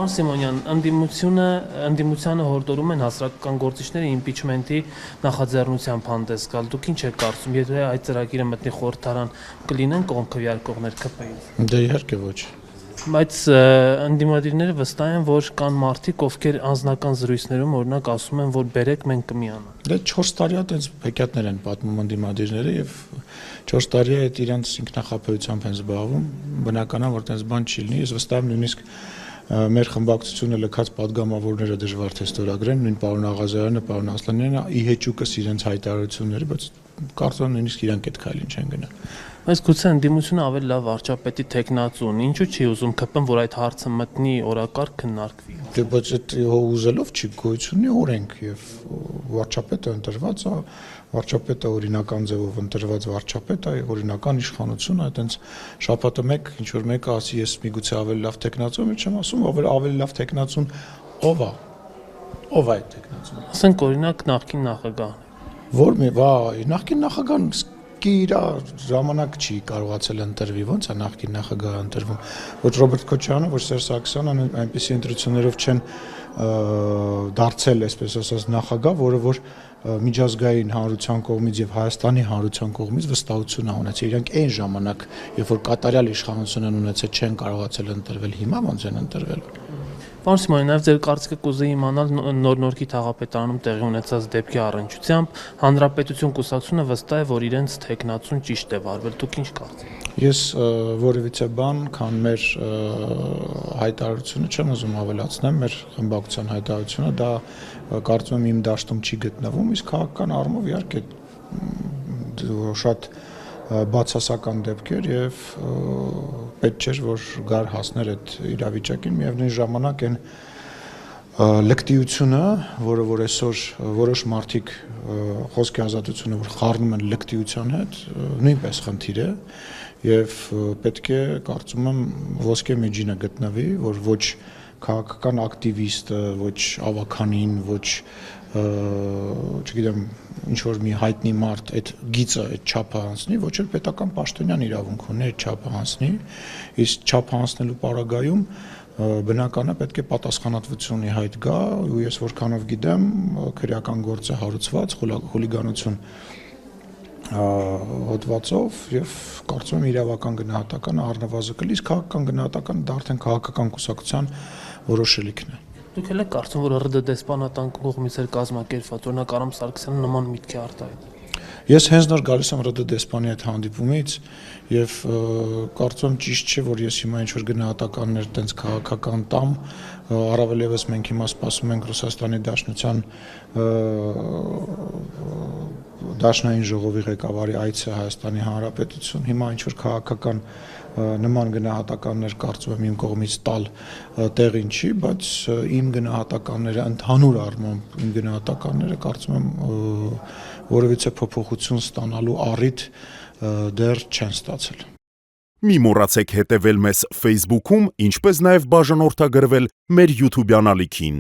Պարոն Սիմոնյան, ընդդիմությանը հորդորում են հասարակական գործիչները իմպիչմենտի նախաձեռնությամբ հանդես գալ։ Դուք ինչ եք կարծում, եթե այդ ծրագիրը մտնի խորհրդարան, կլինեն կողմ քվեարկողներ ԿՊ-ից։ Դե իհարկե ոչ։ Բայց ընդդիմադիրները վստահ են, որ կան մարդիկ, ովքեր անձնական զրույցներում օրինակ ասում են, որ բերեք մենք կմիանանք։ Դե 4 տարի այդպես հեքիաթներ են պատմում ընդդիմադիրները եւ 4 տարի այդ իրենց ինքնախապեյությամբ են զբաղվում, բնական է, որ այդպես բան չի լինի, ես վստահ եմ նույնիսկ մեր խմբակցությունը լքած падգամավորները դժվար թե ստորագրեն, նույն պարոն Աղազարյանը, պարոն Ասլանյանը ի հեճուկս իրենց հայտարարությունները, բայց կարծում եմ նույնիսկ իրանք այդ քայլին չեն գնա։ Բայց գուցե ընդդիմությունը ավելի լավ վարչապետի տեխնացուն, ինչու՞ չի ուզում ԿՊ-ն, որ այդ հարցը մտնի օրակարգ քննարկվի։ Դե բայց այդ ուզելով չի գոյություն ունի օրենք եւ վարչապետը ընտրված է, վարչապետը օրինական ձևով ընտրված վարչապետ է, օրինական իշխանություն է, այտենց շաբաթը մեկ ինչ որ մեկը ասի ես միգուցե ավելի լավ տեխնացու եմ, չեմ ասում, ավելի լավ տեխնացուն ով է։ Ով է այդ տեխնացուն։ Ասենք օրինակ նախկին նախագահն է։ Որ մի, նախկին նախագահան իր ժամանակ չի կարողացել ընտրվի, ոնց է նախկին նախագահը ընտրվում։ Ոչ Ռոբերտ Քոչարյանը, ոչ Սերժ Սարգսյանը այնպիսի ընտրություններով չեն դարձել, այսպես ասած, նախագահ, որը որ միջազգային հանրության կողմից եւ Հայաստանի հանրության կողմից վստահություն ունեցել։ Իրանք այն ժամանակ, երբ որ կատարյալ իշխանություն են ունեցել, չեն կարողացել ընտրվել, հիմա ոնց են ընտրվել։ Պարոն Սիմոնյան, նաև ձեր կարծիքը կուզեի իմանալ Նոր-Նորքի թաղապետարանում տեղի ունեցած դեպքի առնչությամբ Հանրապետություն կուսակցությունը վստահ է, որ իրենց տեխնացուն ճիշտ է վարվել։ Դուք ինչ կարծիք։ Ես որևիցե բան, քան մեր հայտարարությունը չեմ ուզում ավելացնեմ, մեր խմբակցության հայտարարությունը, դա կարծում եմ իմ դաշտում չի գտնվում, իսկ քաղաքական առումով իհարկե շատ բացասական դեպքեր եւ պետք չէր որ գար հասներ այդ իրավիճակին միևնույն ժամանակ այն լկտիությունը, որը որ այսօր որոշ մարդիկ խոսքի ազատությունը որ խառնում են լկտիության հետ, նույնպես խնդիր է եւ պետք է կարծում եմ ոսկե մեջինը գտնվի, որ ոչ քաղաքական ակտիվիստը, ոչ ավականին, ոչ չգիտեմ ինչ որ մի հայտնի մարդ այդ գիծը այդ չափը հանցնի, ոչ էլ պետական պաշտոնյան իրավունք ունի այդ չափը հանցնի, իսկ չափը հանցնելու պարագայում բնական է պետք է պատասխանատվություն հայտ գա, ու ես որքանով գիտեմ, քրեական գործ է հարուցված, խուլիգանություն հոդվածով եւ կարծում եմ իրավական գնահատականը առնվազն կլինի, իսկ քաղաքական գնահատականը դա արդեն քաղաքական կուսակցության որոշելիքն է։ Դուք եք կարծում, որ ՌԴ դեսպանատան կողմից էր կազմակերպված, օրինակ Արամ Սարգսյանը նման միտք է արտահայտել։ Ես հենց նոր գալիս եմ ՌԴ դեսպանի այդ հանդիպումից եւ կարծում եմ ճիշտ չէ, որ ես հիմա ինչ որ գնահատականներ տենց քաղաքական տամ, առավել եւս մենք հիմա սպասում ենք Ռուսաստանի Դաշնության Դաշնային ժողովի ղեկավարի այցը Հայաստանի Հանրապետություն, հիմա ինչ որ քաղաքական նման գնահատականներ կարծում եմ իմ կողմից տալ տեղին չի, բայց իմ գնահատականները ընդհանուր առմամբ իմ գնահատականները կարծում եմ որևիցե փոփոխություն ստանալու առիթ դեռ չեն ստացել։ Մի մոռացեք հետևել մեզ Facebook-ում, ինչպես նաև բաժանորդագրվել մեր YouTube-յան ալիքին։